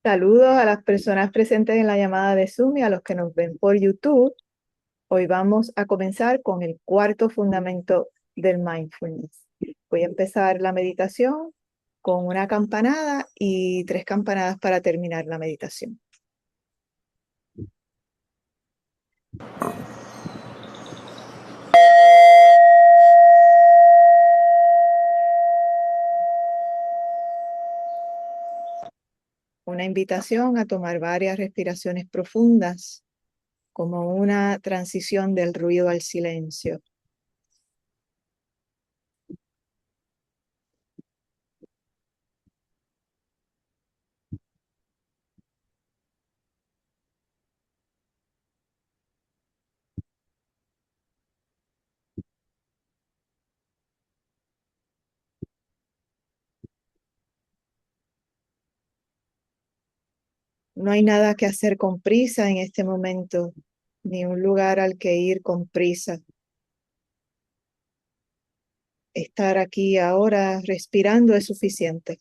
Saludos a las personas presentes en la llamada de Zoom y a los que nos ven por YouTube. Hoy vamos a comenzar con el cuarto fundamento del mindfulness. Voy a empezar la meditación con una campanada y 3 campanadas para terminar la meditación. Una invitación a tomar varias respiraciones profundas como una transición del ruido al silencio. No hay nada que hacer con prisa en este momento, ni un lugar al que ir con prisa. Estar aquí ahora respirando es suficiente.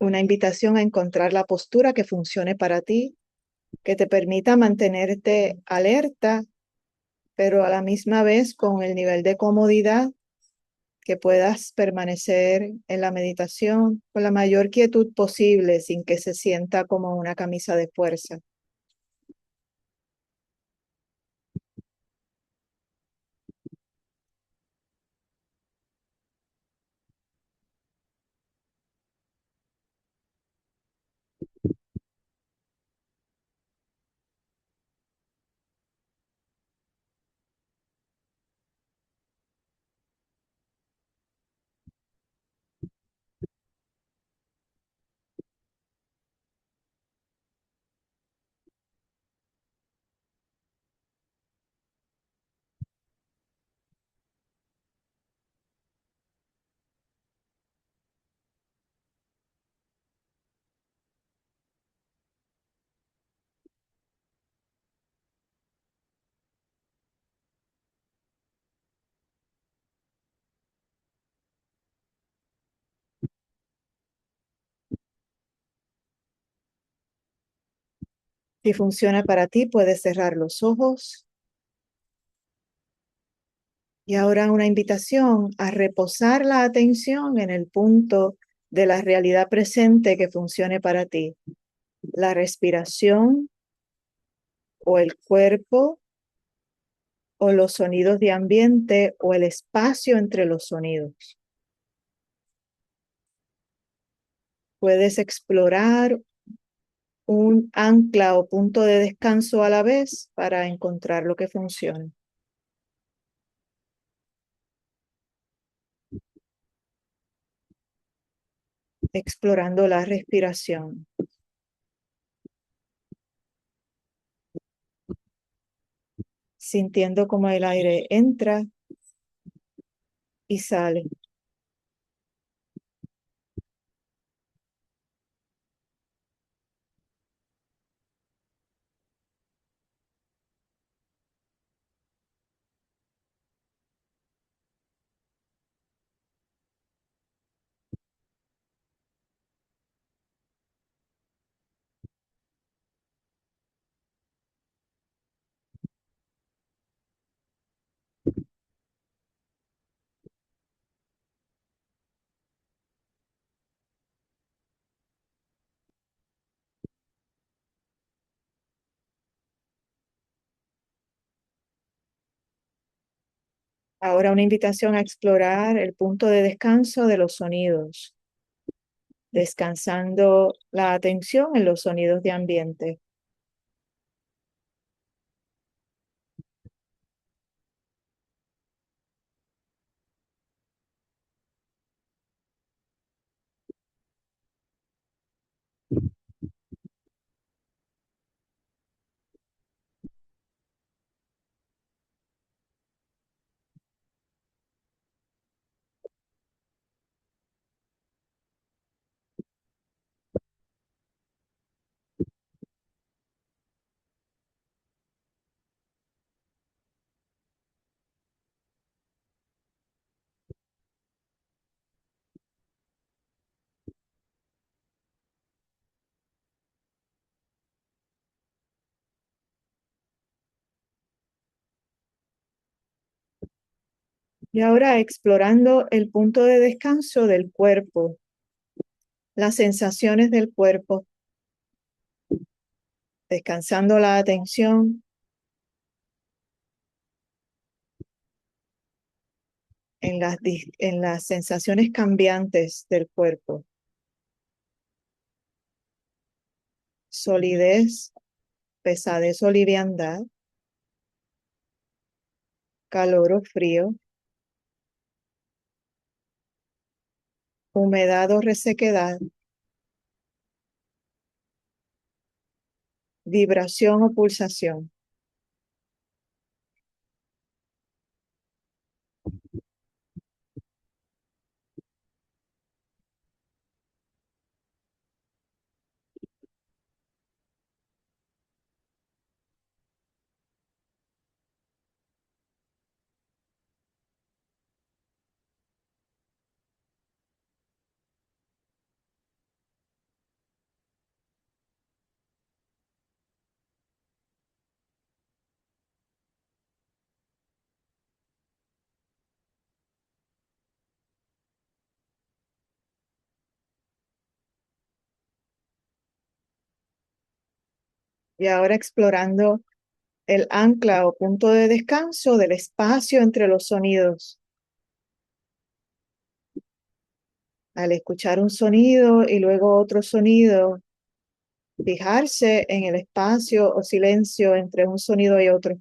Una invitación a encontrar la postura que funcione para ti, que te permita mantenerte alerta, pero a la misma vez con el nivel de comodidad que puedas permanecer en la meditación con la mayor quietud posible sin que se sienta como una camisa de fuerza. Si funciona para ti, puedes cerrar los ojos. Y ahora una invitación a reposar la atención en el punto de la realidad presente que funcione para ti. La respiración o el cuerpo o los sonidos de ambiente o el espacio entre los sonidos. Puedes explorar un ancla o punto de descanso a la vez para encontrar lo que funcione. Explorando la respiración, sintiendo cómo el aire entra y sale. Ahora una invitación a explorar el punto de descanso de los sonidos, descansando la atención en los sonidos de ambiente. Y ahora explorando el punto de descanso del cuerpo, las sensaciones del cuerpo, descansando la atención en las sensaciones cambiantes del cuerpo, solidez, pesadez o liviandad, calor o frío, humedad o resequedad, vibración o pulsación. Y ahora explorando el ancla o punto de descanso del espacio entre los sonidos. Al escuchar un sonido y luego otro sonido, fijarse en el espacio o silencio entre un sonido y otro.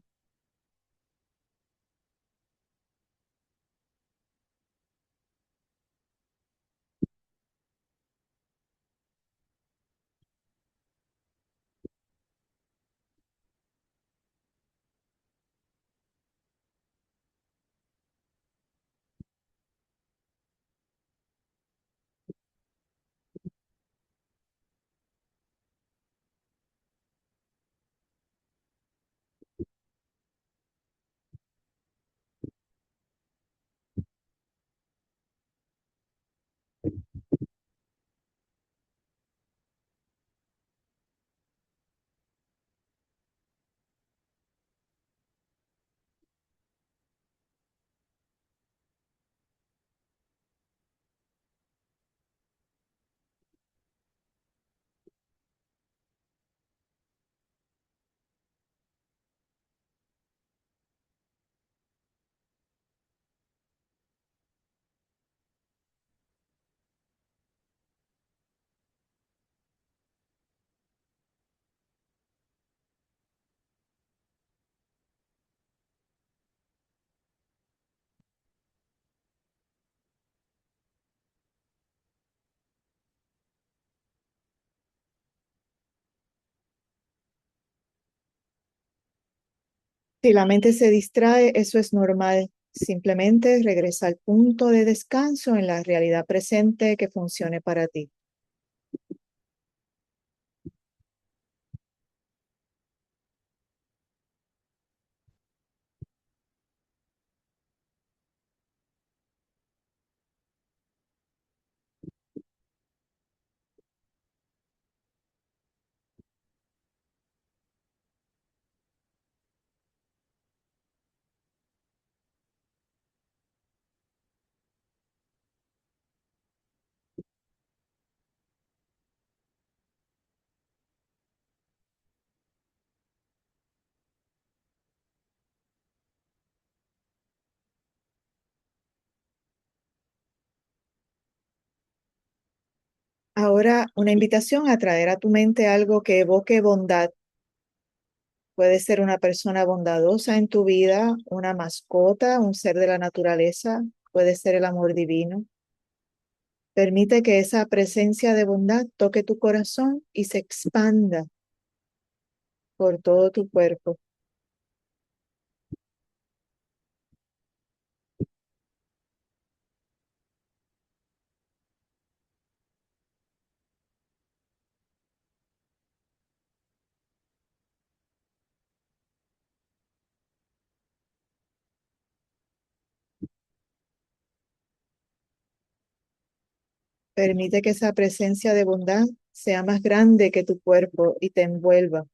Si la mente se distrae, eso es normal. Simplemente regresa al punto de descanso en la realidad presente que funcione para ti. Ahora, una invitación a traer a tu mente algo que evoque bondad. Puede ser una persona bondadosa en tu vida, una mascota, un ser de la naturaleza, puede ser el amor divino. Permite que esa presencia de bondad toque tu corazón y se expanda por todo tu cuerpo. Permite que esa presencia de bondad sea más grande que tu cuerpo y te envuelva.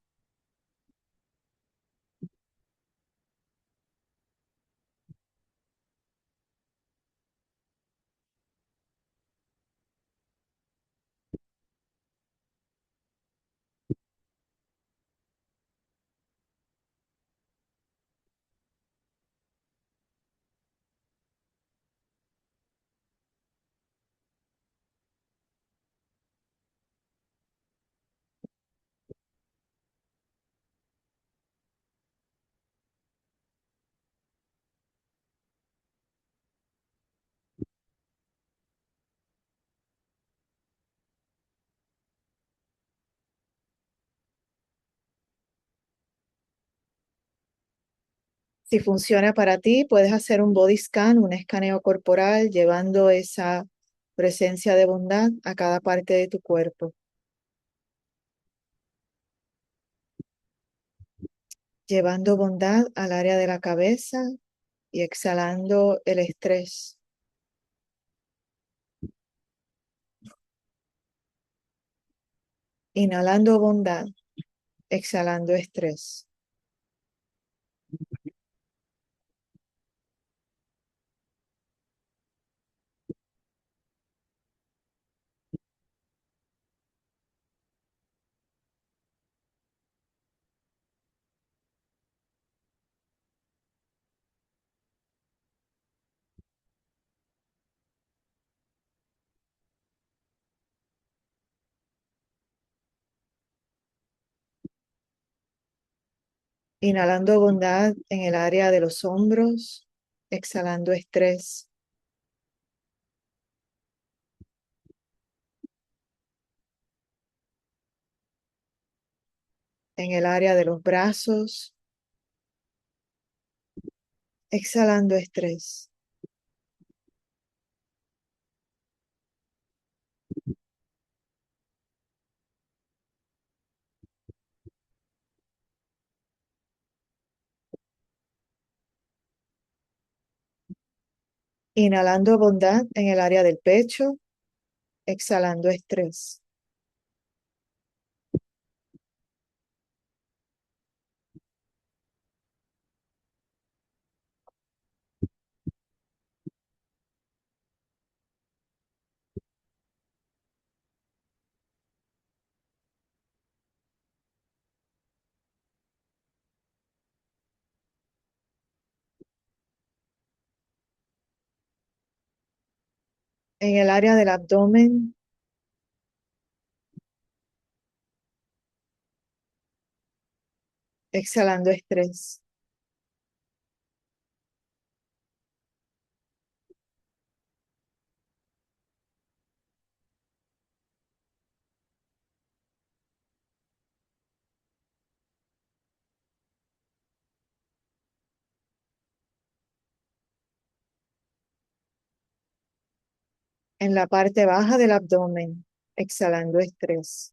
Si funciona para ti, puedes hacer un body scan, un escaneo corporal, llevando esa presencia de bondad a cada parte de tu cuerpo, llevando bondad al área de la cabeza y exhalando el estrés. Inhalando bondad, exhalando estrés. Inhalando bondad en el área de los hombros, exhalando estrés. En el área de los brazos, exhalando estrés. Inhalando bondad en el área del pecho, exhalando estrés. En el área del abdomen, exhalando estrés. En la parte baja del abdomen, exhalando estrés.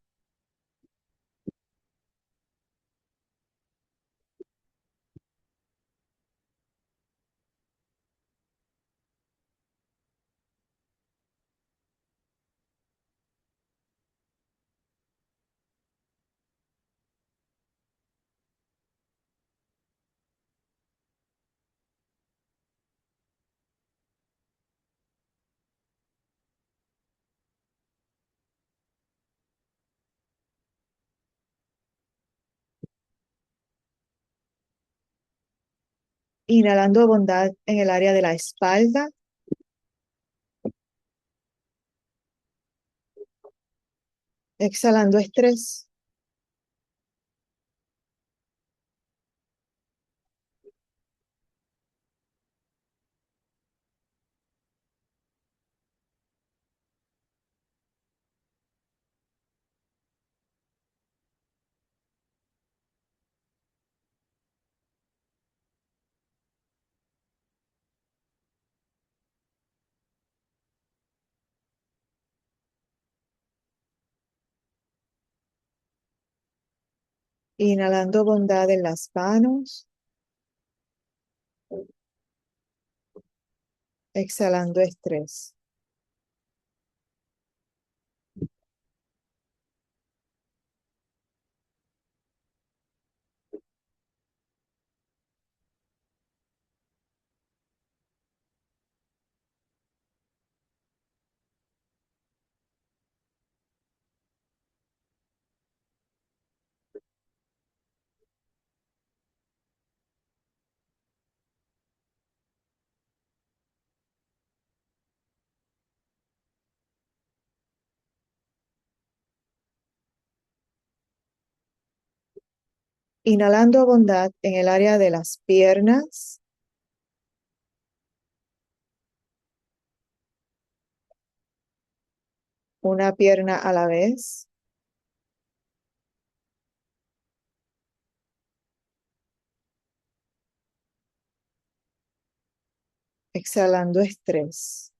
Inhalando bondad en el área de la espalda, exhalando estrés. Inhalando bondad en las manos, exhalando estrés. Inhalando bondad en el área de las piernas, una pierna a la vez. exhalando estrés.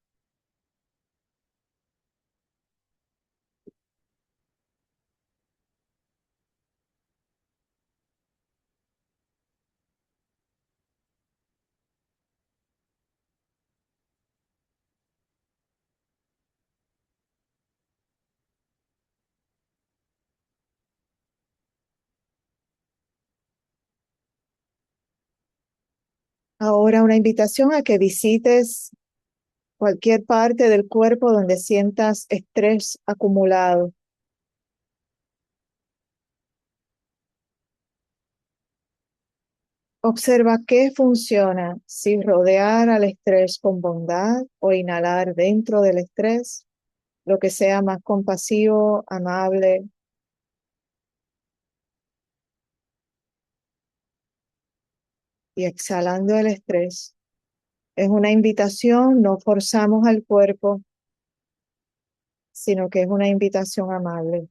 Ahora una invitación a que visites cualquier parte del cuerpo donde sientas estrés acumulado. Observa qué funciona, si rodear al estrés con bondad o inhalar dentro del estrés, lo que sea más compasivo, amable, y exhalando el estrés. Es una invitación, no forzamos al cuerpo, sino que es una invitación amable.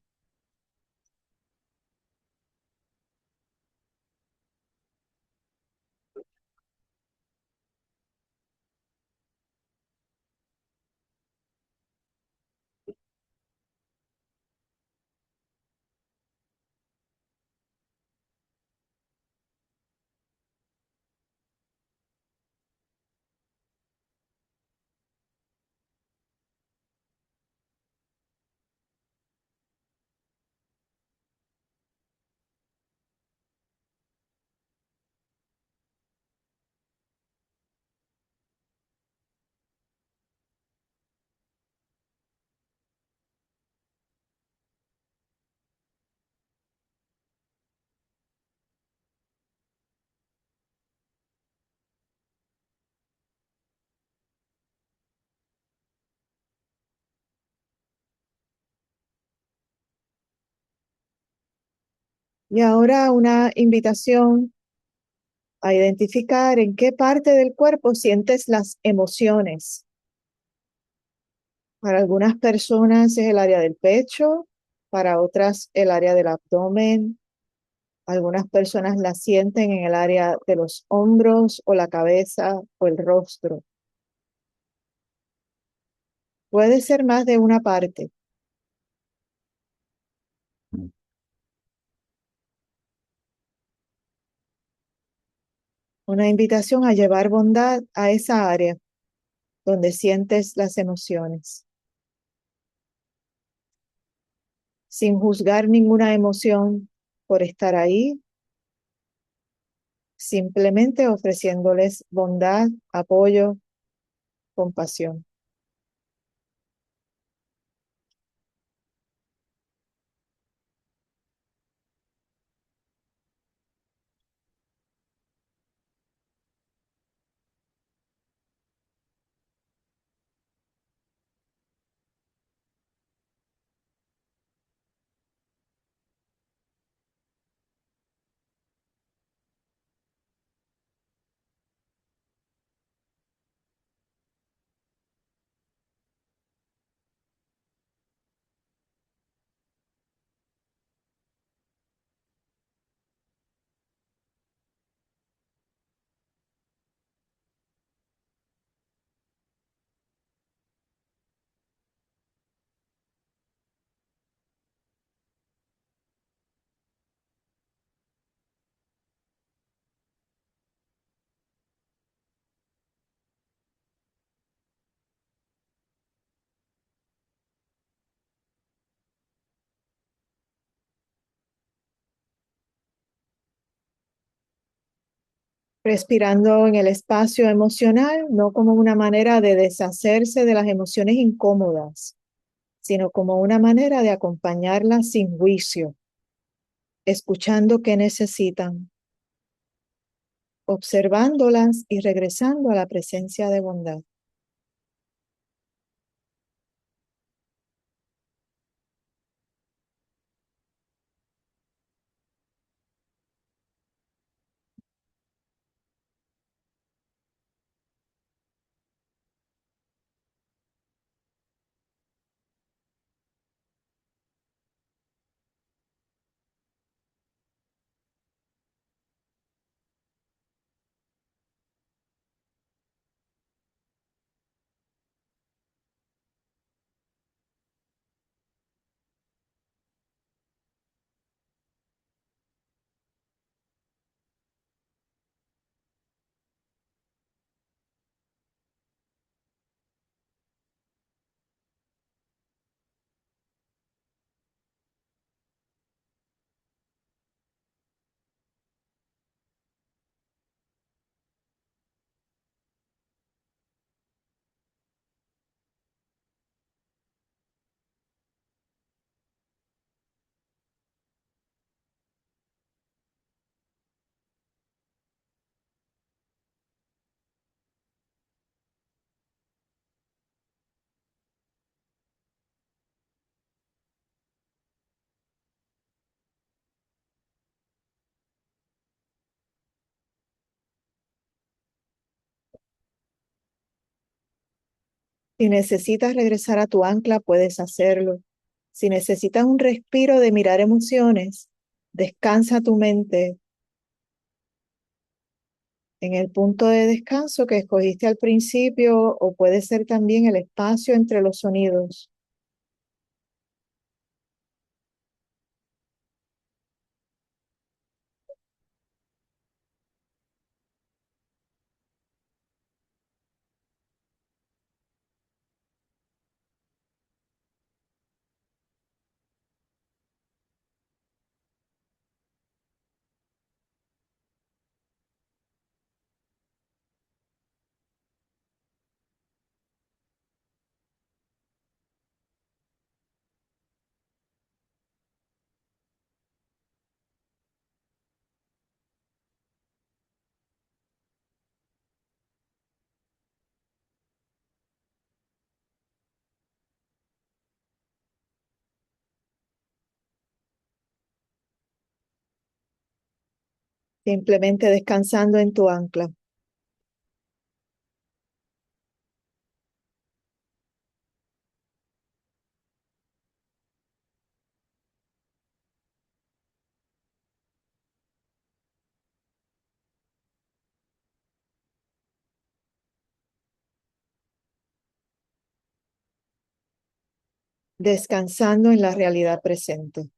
Y ahora una invitación a identificar en qué parte del cuerpo sientes las emociones. Para algunas personas es el área del pecho, para otras el área del abdomen. Algunas personas la sienten en el área de los hombros o la cabeza o el rostro. Puede ser más de una parte. Una invitación a llevar bondad a esa área donde sientes las emociones, sin juzgar ninguna emoción por estar ahí, simplemente ofreciéndoles bondad, apoyo, compasión. Respirando en el espacio emocional, no como una manera de deshacerse de las emociones incómodas, sino como una manera de acompañarlas sin juicio, escuchando qué necesitan, observándolas y regresando a la presencia de bondad. Si necesitas regresar a tu ancla, puedes hacerlo. Si necesitas un respiro de mirar emociones, descansa tu mente en el punto de descanso que escogiste al principio, o puede ser también el espacio entre los sonidos. Simplemente descansando en tu ancla. Descansando en la realidad presente.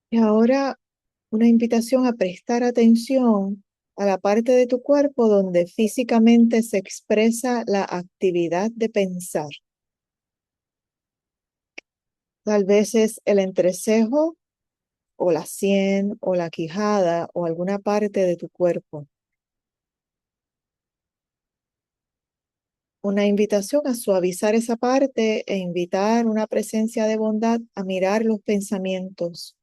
Y ahora una invitación a prestar atención a la parte de tu cuerpo donde físicamente se expresa la actividad de pensar. Tal vez es el entrecejo o la sien o la quijada o alguna parte de tu cuerpo. Una invitación a suavizar esa parte e invitar una presencia de bondad a mirar los pensamientos.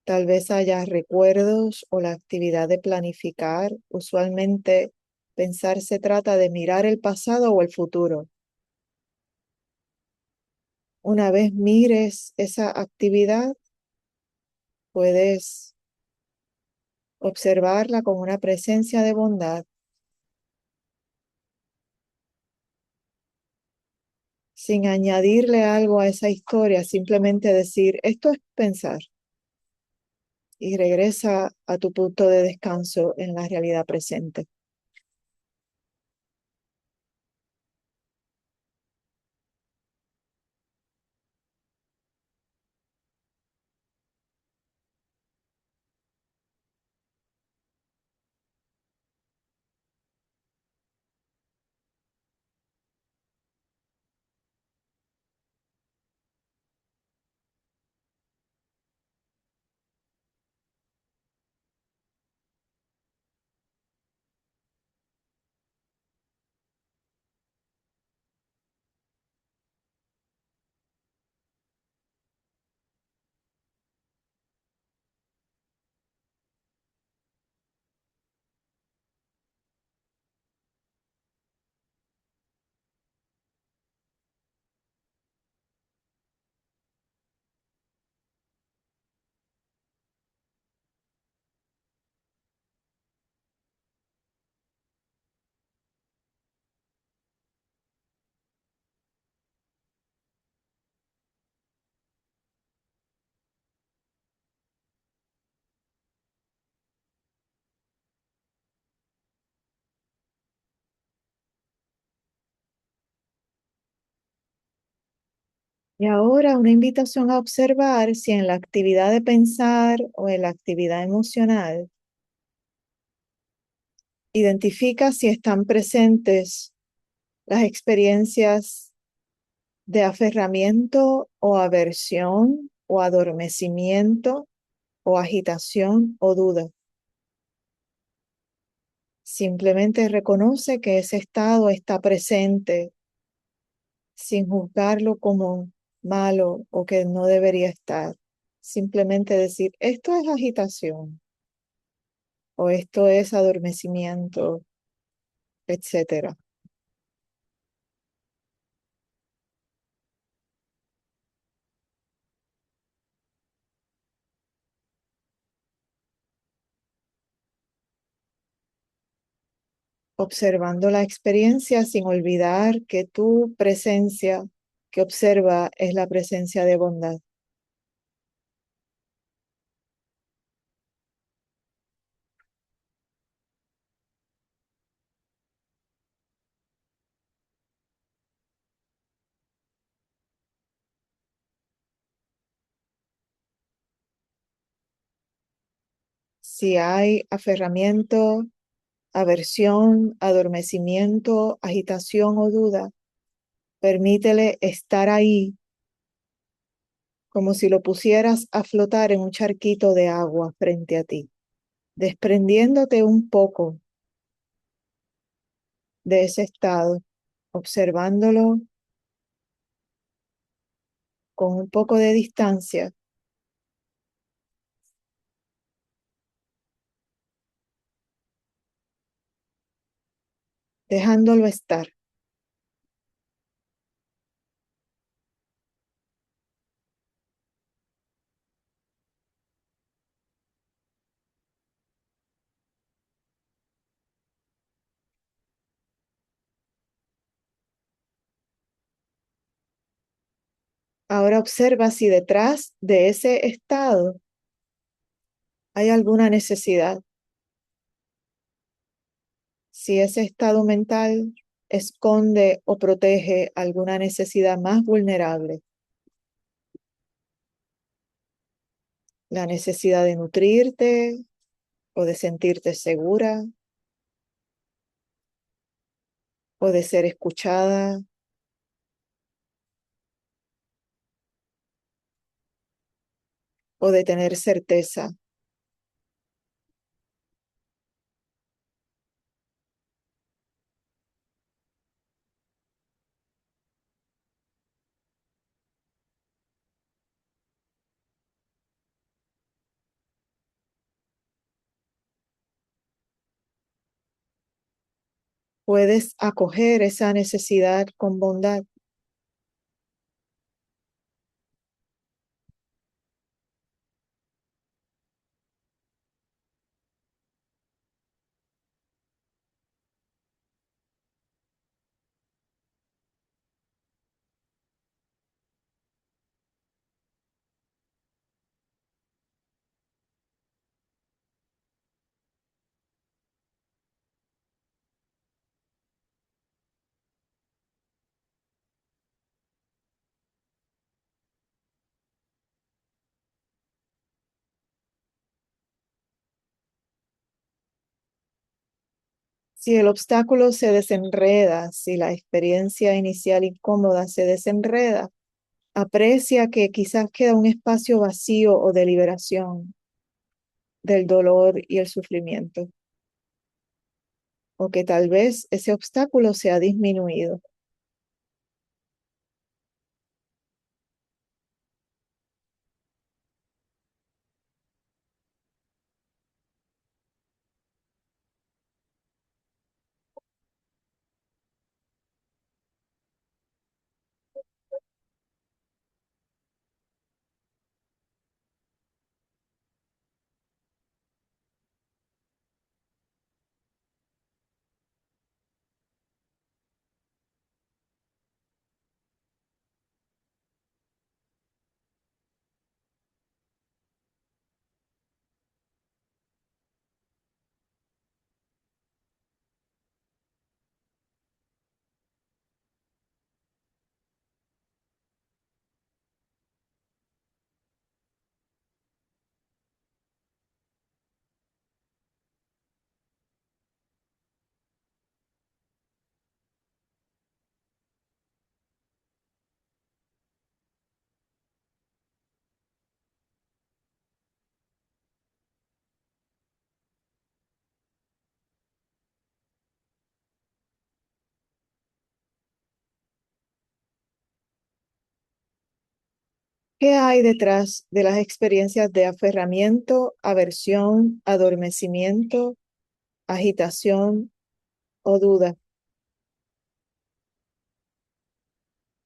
Tal vez haya recuerdos o la actividad de planificar. Usualmente pensar se trata de mirar el pasado o el futuro. Una vez mires esa actividad, puedes observarla con una presencia de bondad, sin añadirle algo a esa historia, simplemente decir, esto es pensar, y regresa a tu punto de descanso en la realidad presente. Y ahora una invitación a observar si en la actividad de pensar o en la actividad emocional identifica si están presentes las experiencias de aferramiento o aversión o adormecimiento o agitación o duda. Simplemente reconoce que ese estado está presente sin juzgarlo como malo o que no debería estar. Simplemente decir, esto es agitación o esto es adormecimiento, etcétera. Observando la experiencia sin olvidar que tu presencia que observa es la presencia de bondad. Si hay aferramiento, aversión, adormecimiento, agitación o duda, permítele estar ahí como si lo pusieras a flotar en un charquito de agua frente a ti, desprendiéndote un poco de ese estado, observándolo con un poco de distancia, dejándolo estar. Ahora observa si detrás de ese estado hay alguna necesidad, si ese estado mental esconde o protege alguna necesidad más vulnerable, la necesidad de nutrirte o de sentirte segura o de ser escuchada o de tener certeza. Puedes acoger esa necesidad con bondad. Si el obstáculo se desenreda, si la experiencia inicial incómoda se desenreda, aprecia que quizás queda un espacio vacío o de liberación del dolor y el sufrimiento, o que tal vez ese obstáculo se ha disminuido. ¿Qué hay detrás de las experiencias de aferramiento, aversión, adormecimiento, agitación o duda?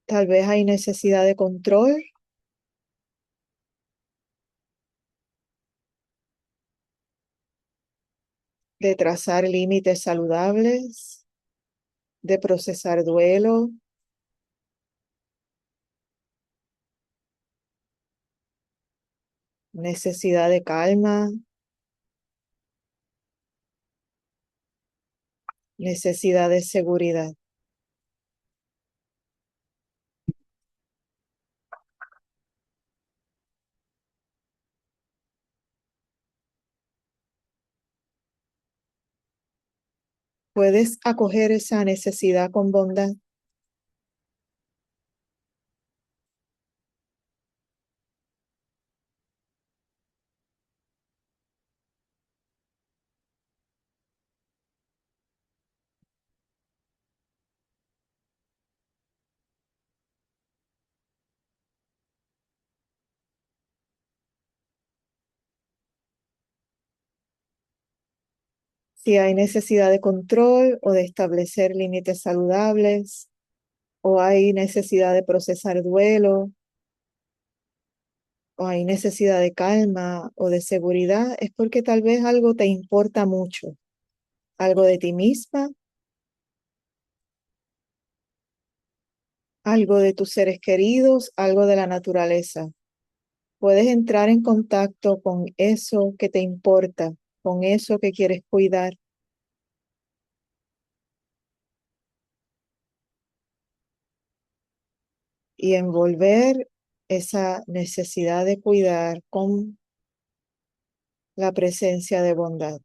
Tal vez hay necesidad de control, de trazar límites saludables, de procesar duelo, necesidad de calma, necesidad de seguridad. Puedes acoger esa necesidad con bondad. Si hay necesidad de control o de establecer límites saludables, o hay necesidad de procesar duelo, o hay necesidad de calma o de seguridad, es porque tal vez algo te importa mucho, algo de ti misma, algo de tus seres queridos, algo de la naturaleza. Puedes entrar en contacto con eso que te importa, con eso que quieres cuidar y envolver esa necesidad de cuidar con la presencia de bondad.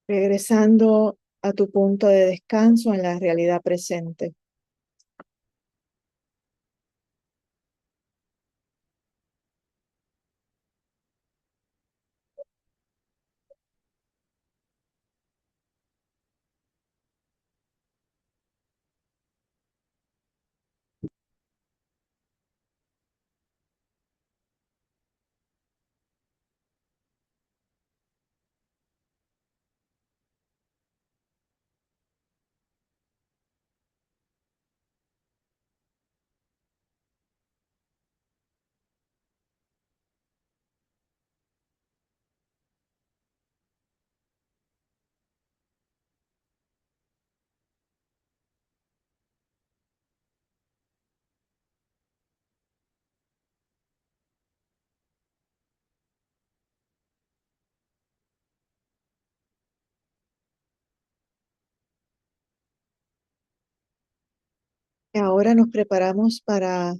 Regresando a tu punto de descanso en la realidad presente. Ahora nos preparamos para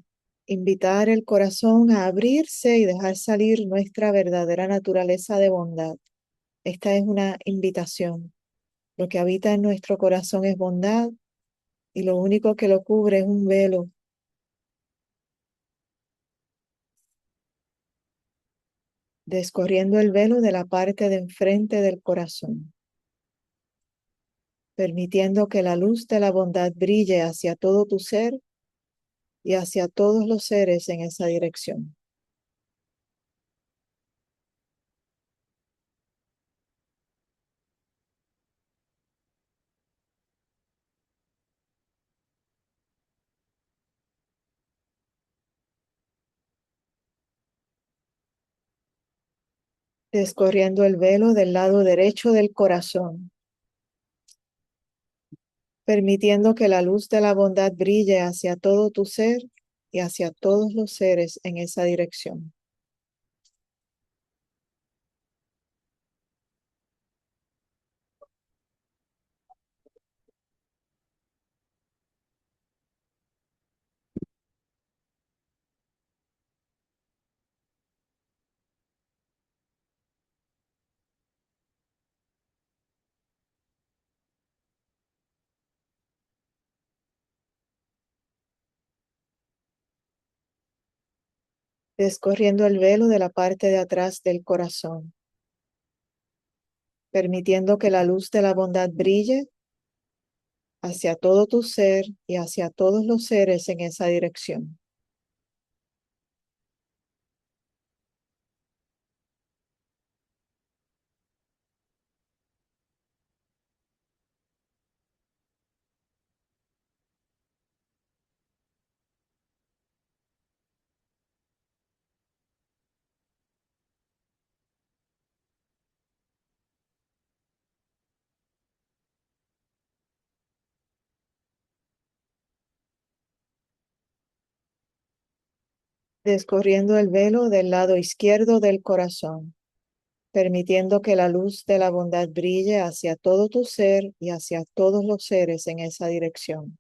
invitar el corazón a abrirse y dejar salir nuestra verdadera naturaleza de bondad. Esta es una invitación. Lo que habita en nuestro corazón es bondad, y lo único que lo cubre es un velo, descorriendo el velo de la parte de enfrente del corazón, permitiendo que la luz de la bondad brille hacia todo tu ser y hacia todos los seres en esa dirección. Descorriendo el velo del lado derecho del corazón, permitiendo que la luz de la bondad brille hacia todo tu ser y hacia todos los seres en esa dirección. Descorriendo el velo de la parte de atrás del corazón, permitiendo que la luz de la bondad brille hacia todo tu ser y hacia todos los seres en esa dirección. Descorriendo el velo del lado izquierdo del corazón, permitiendo que la luz de la bondad brille hacia todo tu ser y hacia todos los seres en esa dirección.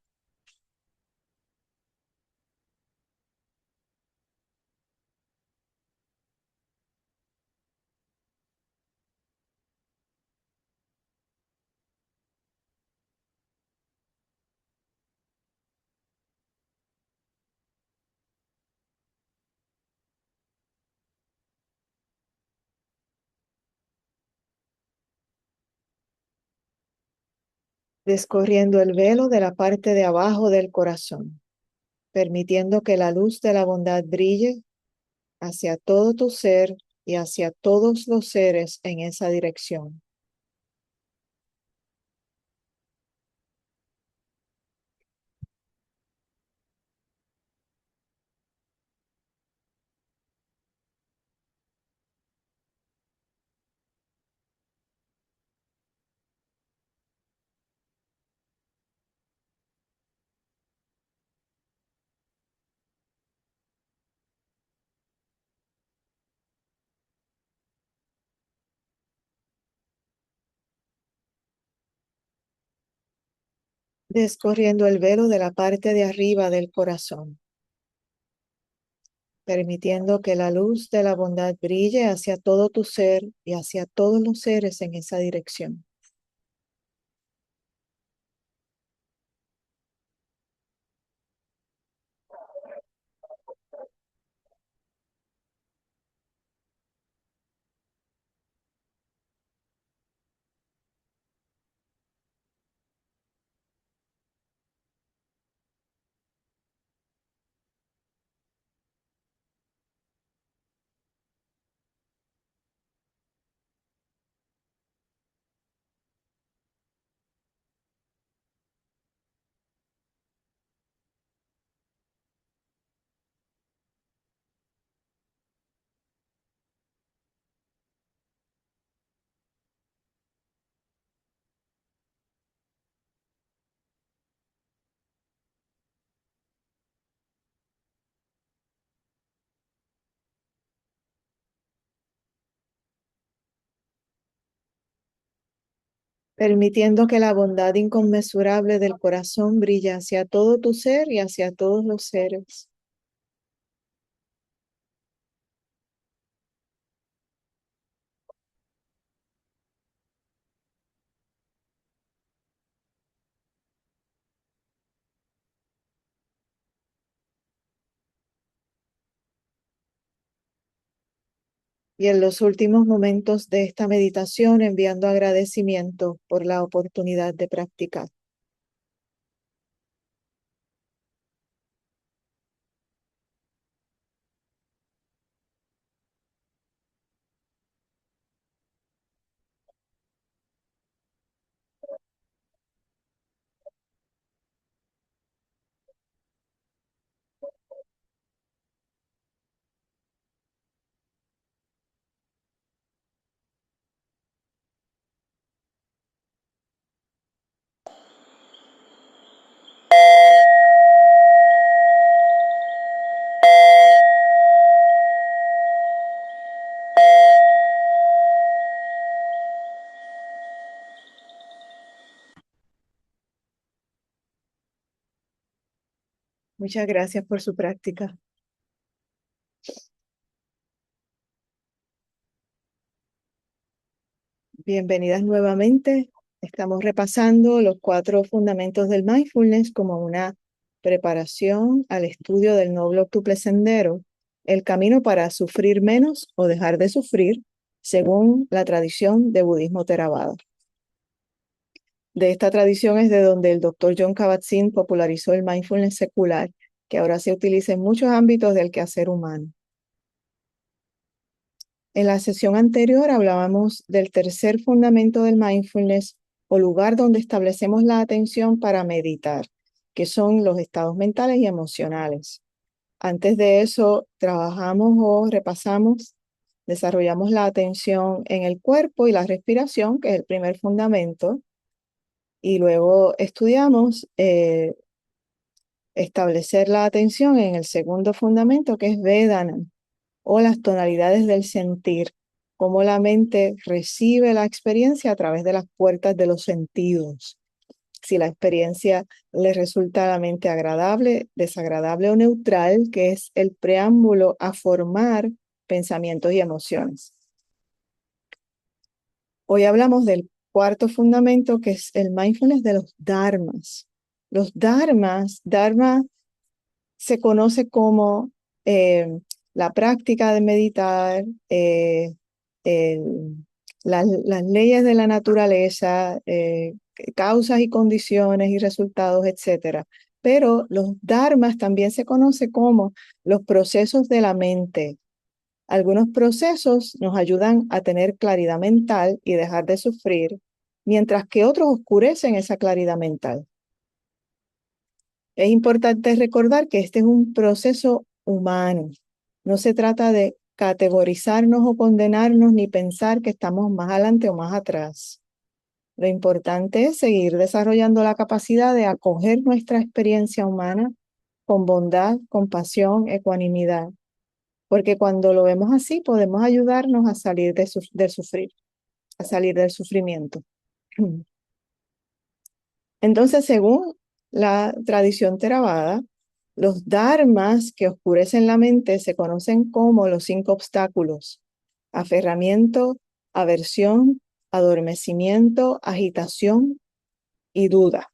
Descorriendo el velo de la parte de abajo del corazón, permitiendo que la luz de la bondad brille hacia todo tu ser y hacia todos los seres en esa dirección. Descorriendo el velo de la parte de arriba del corazón, permitiendo que la luz de la bondad brille hacia todo tu ser y hacia todos los seres en esa dirección. Permitiendo que la bondad inconmensurable del corazón brille hacia todo tu ser y hacia todos los seres. y en los últimos momentos de esta meditación enviando agradecimiento por la oportunidad de practicar. Muchas gracias por su práctica. Bienvenidas nuevamente. Estamos repasando los 4 fundamentos del mindfulness como una preparación al estudio del noble octuple sendero, el camino para sufrir menos o dejar de sufrir, según la tradición de budismo Theravada. De esta tradición es de donde el doctor Jon Kabat-Zinn popularizó el mindfulness secular, que ahora se utiliza en muchos ámbitos del quehacer humano. En la sesión anterior hablábamos del tercer fundamento del mindfulness o lugar donde establecemos la atención para meditar, que son los estados mentales y emocionales. Antes de eso, trabajamos o repasamos, desarrollamos la atención en el cuerpo y la respiración, que es el primer fundamento, y luego estudiamos establecer la atención en el segundo fundamento, que es Vedana, o las tonalidades del sentir, cómo la mente recibe la experiencia a través de las puertas de los sentidos. Si la experiencia le resulta a la mente agradable, desagradable o neutral, que es el preámbulo a formar pensamientos y emociones. Hoy hablamos del cuarto fundamento, que es el mindfulness de los dharmas. Los dharma se conoce como la práctica de meditar, las leyes de la naturaleza, causas y condiciones y resultados, etcétera. Pero los dharmas también se conoce como los procesos de la mente. Algunos procesos nos ayudan a tener claridad mental y dejar de sufrir, mientras que otros oscurecen esa claridad mental. Es importante recordar que este es un proceso humano. No se trata de categorizarnos o condenarnos ni pensar que estamos más adelante o más atrás. Lo importante es seguir desarrollando la capacidad de acoger nuestra experiencia humana con bondad, compasión, ecuanimidad, porque cuando lo vemos así podemos ayudarnos a salir del sufrir, a salir del sufrimiento. Entonces, según la tradición Theravada, los dharmas que oscurecen la mente se conocen como los 5 obstáculos: aferramiento, aversión, adormecimiento, agitación y duda.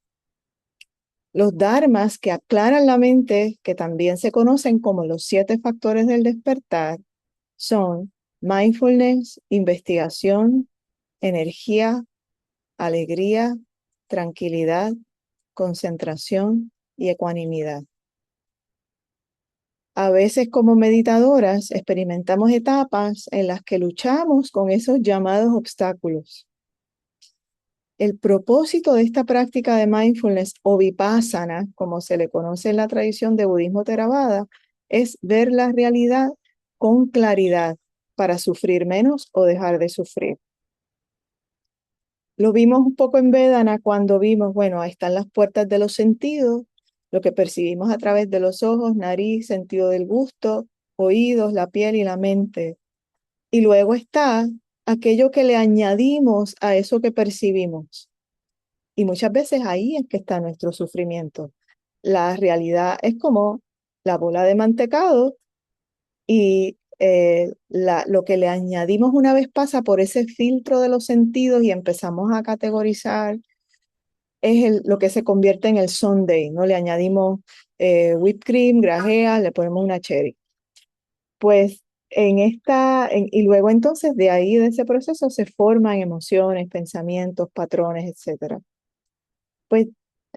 Los dharmas que aclaran la mente, que también se conocen como los 7 factores del despertar, son mindfulness, investigación, energía, alegría, tranquilidad, concentración y ecuanimidad. A veces como meditadoras experimentamos etapas en las que luchamos con esos llamados obstáculos. El propósito de esta práctica de mindfulness o vipassana, como se le conoce en la tradición de budismo Theravada, es ver la realidad con claridad para sufrir menos o dejar de sufrir. Lo vimos un poco en Vedana cuando vimos, bueno, ahí están las puertas de los sentidos, lo que percibimos a través de los ojos, nariz, sentido del gusto, oídos, la piel y la mente. Y luego está aquello que le añadimos a eso que percibimos. Y muchas veces ahí es que está nuestro sufrimiento. La realidad es como la bola de mantecado y lo que le añadimos una vez pasa por ese filtro de los sentidos y empezamos a categorizar, es lo que se convierte en el sundae, ¿no? Le añadimos whipped cream, grajeas, le ponemos una cherry. Pues y luego entonces de ahí, de ese proceso, se forman emociones, pensamientos, patrones, etcétera. Pues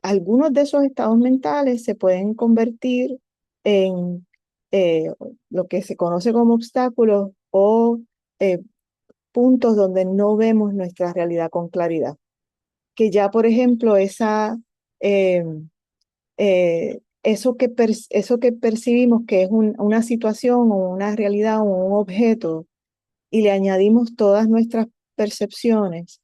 algunos de esos estados mentales se pueden convertir en eh, lo que se conoce como obstáculos o eh, puntos donde no vemos nuestra realidad con claridad. Que ya, por ejemplo, eh, eso que percibimos que es una situación o una realidad o un objeto y le añadimos todas nuestras percepciones,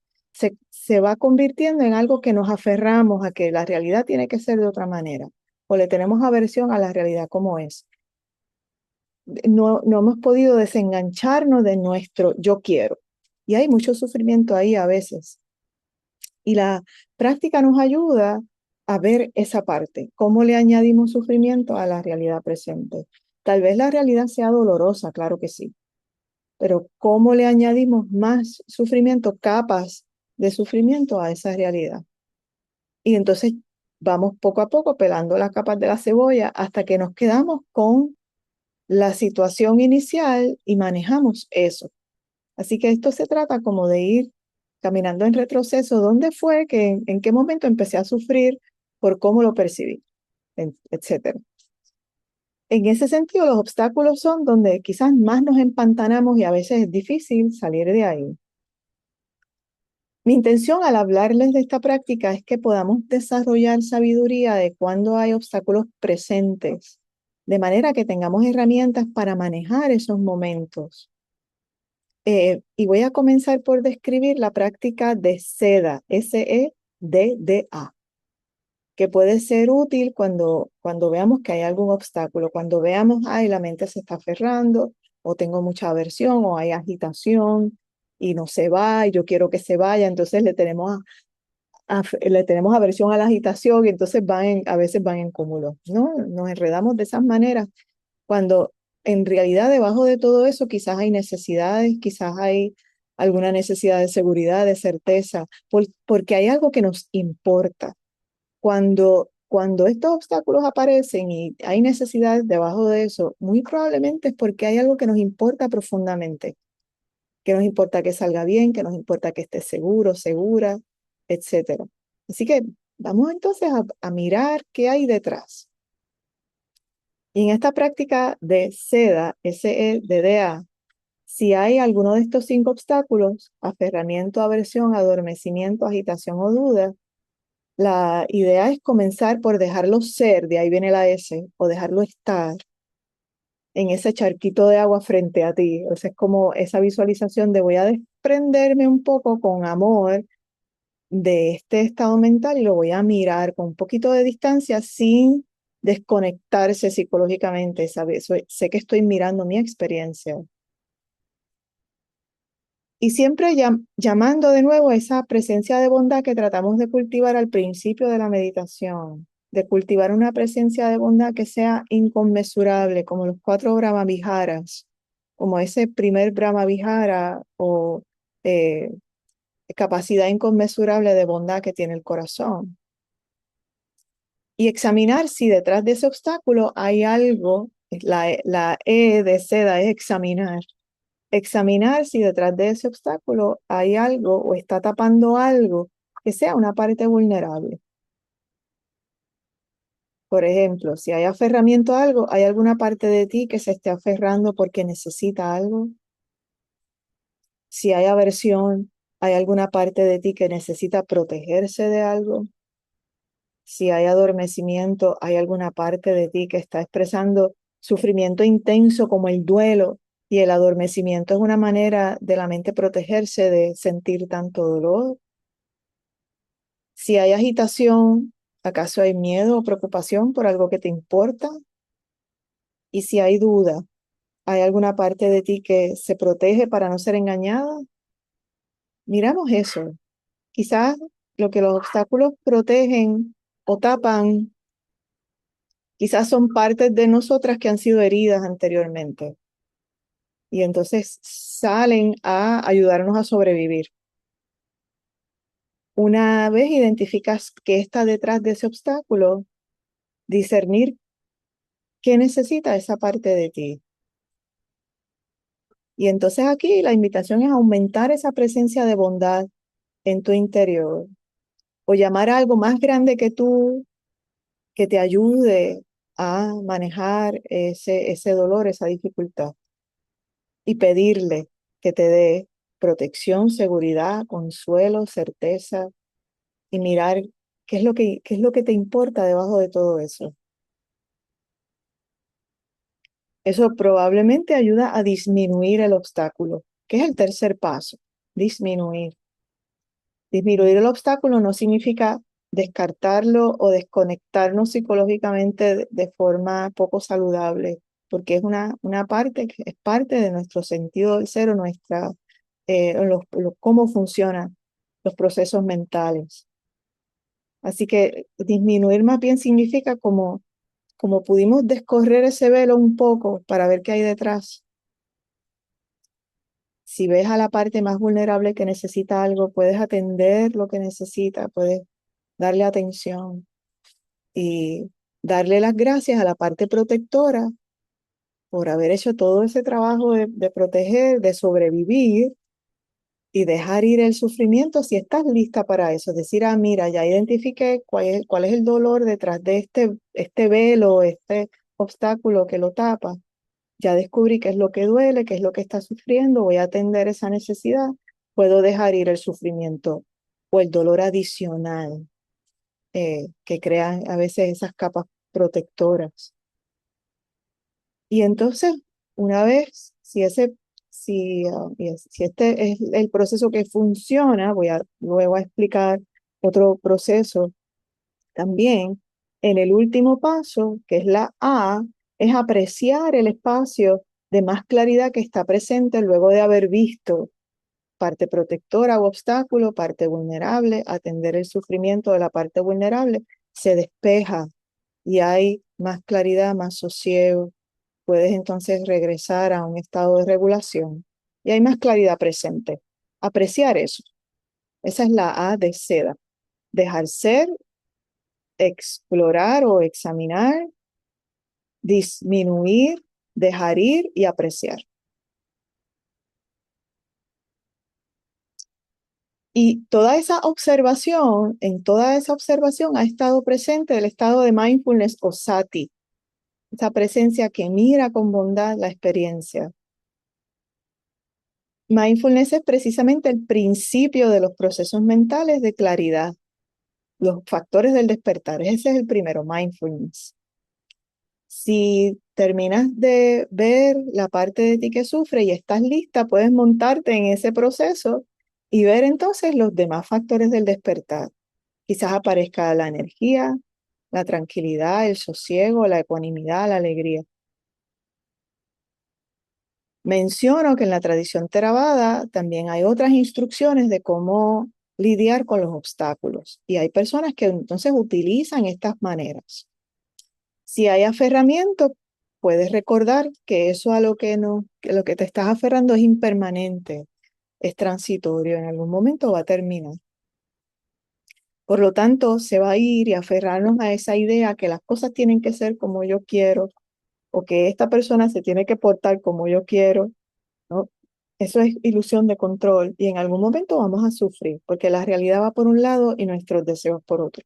se va convirtiendo en algo que nos aferramos a que la realidad tiene que ser de otra manera o le tenemos aversión a la realidad como es. No hemos podido desengancharnos de nuestro yo quiero. Y hay mucho sufrimiento ahí a veces. Y la práctica nos ayuda a ver esa parte, cómo le añadimos sufrimiento a la realidad presente. Tal vez la realidad sea dolorosa, claro que sí, pero cómo le añadimos más sufrimiento, capas de sufrimiento a esa realidad. Y entonces vamos poco a poco pelando las capas de la cebolla hasta que nos quedamos con la situación inicial y manejamos eso. Así que esto se trata como de ir caminando en retroceso. ¿Dónde fue que, en qué momento empecé a sufrir por cómo lo percibí, etcétera? En ese sentido, los obstáculos son donde quizás más nos empantanamos y a veces es difícil salir de ahí. Mi intención al hablarles de esta práctica es que podamos desarrollar sabiduría de cuando hay obstáculos presentes, de manera que tengamos herramientas para manejar esos momentos. Y voy a comenzar por describir la práctica de SEDA, SEDDA, que puede ser útil cuando veamos que hay algún obstáculo, cuando veamos, ay, la mente se está aferrando, o tengo mucha aversión, o hay agitación, y no se va, y yo quiero que se vaya, entonces le tenemos aversión a la agitación, y entonces a veces van en cúmulo, ¿no? Nos enredamos de esas maneras cuando en realidad debajo de todo eso quizás hay necesidades, quizás hay alguna necesidad de seguridad, de certeza, porque hay algo que nos importa. Cuando estos obstáculos aparecen y hay necesidades debajo de eso, muy probablemente es porque hay algo que nos importa profundamente, que nos importa que salga bien, que nos importa que esté seguro, segura, etcétera. Así que vamos entonces a mirar qué hay detrás. Y en esta práctica de SEDA, SEDDA, si hay alguno de estos 5 obstáculos, aferramiento, aversión, adormecimiento, agitación o duda, la idea es comenzar por dejarlo ser, de ahí viene la S, o dejarlo estar en ese charquito de agua frente a ti. O sea, es como esa visualización de voy a desprenderme un poco con amor de este estado mental y lo voy a mirar con un poquito de distancia sin desconectarse psicológicamente, ¿sabes? Sé que estoy mirando mi experiencia. Y siempre llamando de nuevo a esa presencia de bondad que tratamos de cultivar al principio de la meditación, de cultivar una presencia de bondad que sea inconmensurable, como los 4 Brahmaviharas, como ese primer Brahmavihara o eh, capacidad inconmensurable de bondad que tiene el corazón. Y examinar si detrás de ese obstáculo hay algo, la E de seda es examinar. Examinar si detrás de ese obstáculo hay algo o está tapando algo que sea una parte vulnerable. Por ejemplo, si hay aferramiento a algo, ¿hay alguna parte de ti que se esté aferrando porque necesita algo? Si hay aversión, ¿hay alguna parte de ti que necesita protegerse de algo? Si hay adormecimiento, ¿hay alguna parte de ti que está expresando sufrimiento intenso como el duelo? Y el adormecimiento es una manera de la mente protegerse de sentir tanto dolor. Si hay agitación, ¿acaso hay miedo o preocupación por algo que te importa? Y si hay duda, ¿hay alguna parte de ti que se protege para no ser engañada? Miramos eso. Quizás lo que los obstáculos protegen o tapan, quizás son partes de nosotras que han sido heridas anteriormente. Y entonces salen a ayudarnos a sobrevivir. Una vez identificas qué está detrás de ese obstáculo, discernir qué necesita esa parte de ti. Y entonces aquí la invitación es aumentar esa presencia de bondad en tu interior o llamar a algo más grande que tú que te ayude a manejar ese dolor, esa dificultad y pedirle que te dé protección, seguridad, consuelo, certeza y mirar qué es lo que te importa debajo de todo eso. Eso probablemente ayuda a disminuir el obstáculo, que es el tercer paso, disminuir. Disminuir el obstáculo no significa descartarlo o desconectarnos psicológicamente de forma poco saludable, porque es una parte que es parte de nuestro sentido del ser o cómo funcionan los procesos mentales. Así que disminuir más bien significa como pudimos descorrer ese velo un poco para ver qué hay detrás. Si ves a la parte más vulnerable que necesita algo, puedes atender lo que necesita, puedes darle atención y darle las gracias a la parte protectora por haber hecho todo ese trabajo de proteger, de sobrevivir y dejar ir el sufrimiento si estás lista para eso. Decir, ah, mira, ya identifiqué cuál es el dolor detrás de este velo, este obstáculo que lo tapa. Ya descubrí qué es lo que duele, qué es lo que está sufriendo, voy a atender esa necesidad, puedo dejar ir el sufrimiento o el dolor adicional que crean a veces esas capas protectoras. Y entonces, una vez, si este es el proceso que funciona, voy a luego a explicar otro proceso también. En el último paso, que es la A, es apreciar el espacio de más claridad que está presente luego de haber visto parte protectora o obstáculo, parte vulnerable, atender el sufrimiento de la parte vulnerable, se despeja y hay más claridad, más sosiego. Puedes entonces regresar a un estado de regulación y hay más claridad presente. Apreciar eso. Esa es la A de seda. Dejar ser, explorar o examinar, disminuir, dejar ir y apreciar. Y en toda esa observación ha estado presente el estado de mindfulness o sati, esa presencia que mira con bondad la experiencia. Mindfulness es precisamente el principio de los procesos mentales de claridad, los factores del despertar. Ese es el primero, mindfulness. Si terminas de ver la parte de ti que sufre y estás lista, puedes montarte en ese proceso y ver entonces los demás factores del despertar. Quizás aparezca la energía, la tranquilidad, el sosiego, la ecuanimidad, la alegría. Menciono que en la tradición Theravada también hay otras instrucciones de cómo lidiar con los obstáculos y hay personas que entonces utilizan estas maneras. Si hay aferramiento, puedes recordar que eso a lo que no, que lo que te estás aferrando es impermanente, es transitorio, en algún momento va a terminar. Por lo tanto, se va a ir y aferrarnos a esa idea que las cosas tienen que ser como yo quiero o que esta persona se tiene que portar como yo quiero, ¿no? Eso es ilusión de control y en algún momento vamos a sufrir porque la realidad va por un lado y nuestros deseos por otro.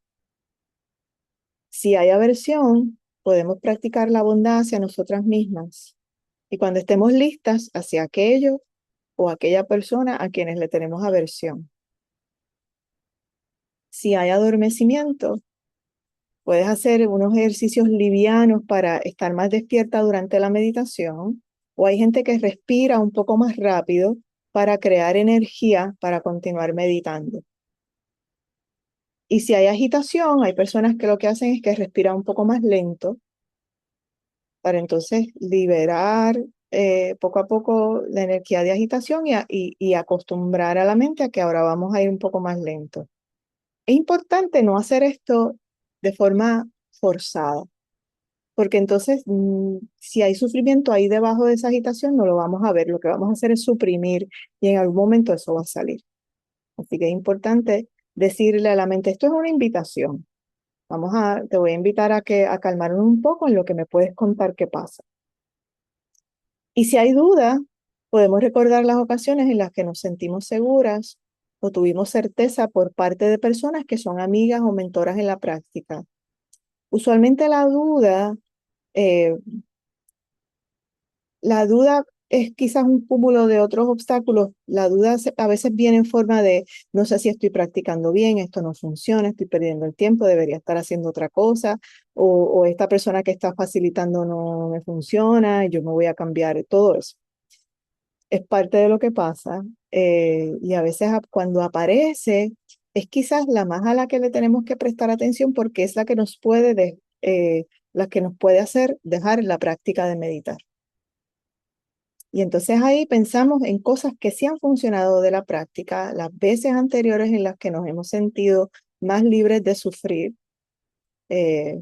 Si hay aversión, podemos practicar la bondad hacia nosotras mismas y cuando estemos listas hacia aquello o aquella persona a quienes le tenemos aversión. Si hay adormecimiento, puedes hacer unos ejercicios livianos para estar más despierta durante la meditación, o hay gente que respira un poco más rápido para crear energía para continuar meditando. Y si hay agitación, hay personas que lo que hacen es que respiran un poco más lento para entonces liberar poco a poco la energía de agitación y acostumbrar a la mente a que ahora vamos a ir un poco más lento. Es importante no hacer esto de forma forzada, porque entonces si hay sufrimiento ahí debajo de esa agitación no lo vamos a ver, lo que vamos a hacer es suprimir y en algún momento eso va a salir. Así que es importante decirle a la mente, esto es una invitación. Te voy a invitar a calmarnos un poco en lo que me puedes contar qué pasa. Y si hay duda, Podemos recordar las ocasiones en las que nos sentimos seguras o tuvimos certeza por parte de personas que son amigas o mentoras en la práctica. Usualmente eh, la duda es quizás un cúmulo de otros obstáculos. La duda a veces viene en forma de no sé si estoy practicando bien, esto no funciona, estoy perdiendo el tiempo, debería estar haciendo otra cosa, o esta persona que está facilitando no me funciona, yo me voy a cambiar, todo eso. Es parte de lo que pasa, y a veces cuando aparece es quizás la más a la que le tenemos que prestar atención porque es la que la que nos puede hacer dejar la práctica de meditar. Y entonces ahí pensamos en cosas que sí han funcionado de la práctica, las veces anteriores en las que nos hemos sentido más libres de sufrir, eh,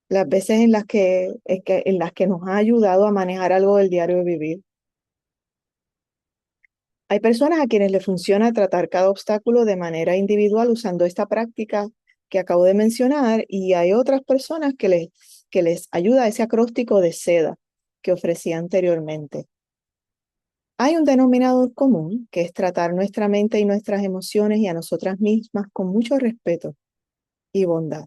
las veces en las que nos ha ayudado a manejar algo del diario de vivir. Hay personas a quienes les funciona tratar cada obstáculo de manera individual usando esta práctica que acabo de mencionar, y hay otras personas que les ayuda ese acróstico de seda que ofrecí anteriormente. Hay un denominador común, que es tratar nuestra mente y nuestras emociones y a nosotras mismas con mucho respeto y bondad.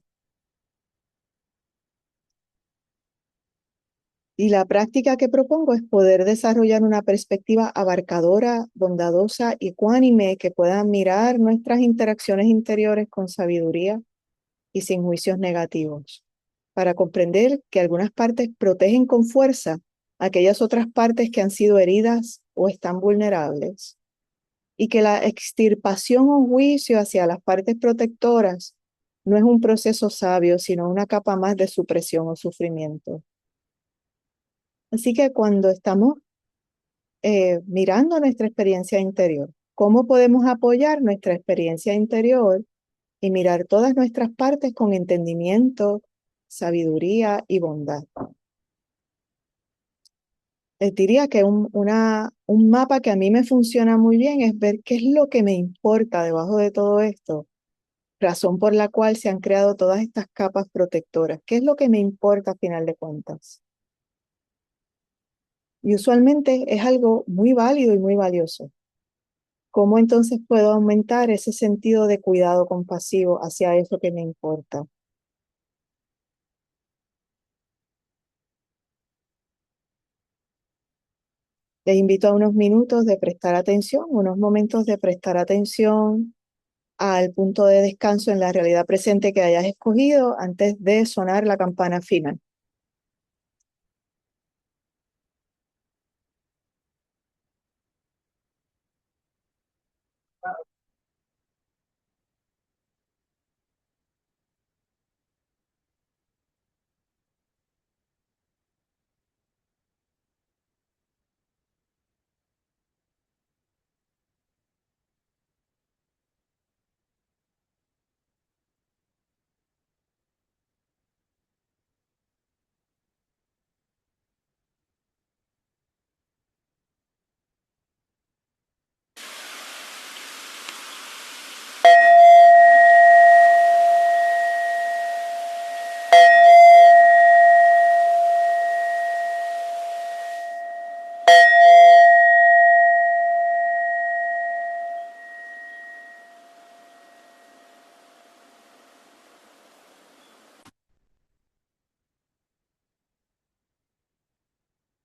Y la práctica que propongo es poder desarrollar una perspectiva abarcadora, bondadosa y ecuánime que pueda mirar nuestras interacciones interiores con sabiduría y sin juicios negativos, para comprender que algunas partes protegen con fuerza aquellas otras partes que han sido heridas o están vulnerables, y que la extirpación o juicio hacia las partes protectoras no es un proceso sabio, sino una capa más de supresión o sufrimiento. Así que cuando estamos mirando nuestra experiencia interior, ¿cómo podemos apoyar nuestra experiencia interior y mirar todas nuestras partes con entendimiento, sabiduría y bondad? Les diría que un mapa que a mí me funciona muy bien es ver qué es lo que me importa debajo de todo esto, razón por la cual se han creado todas estas capas protectoras. ¿Qué es lo que me importa a final de cuentas? Y usualmente es algo muy válido y muy valioso. ¿Cómo entonces puedo aumentar ese sentido de cuidado compasivo hacia eso que me importa? Les invito a unos minutos de prestar atención, unos momentos de prestar atención al punto de descanso en la realidad presente que hayas escogido antes de sonar la campana final.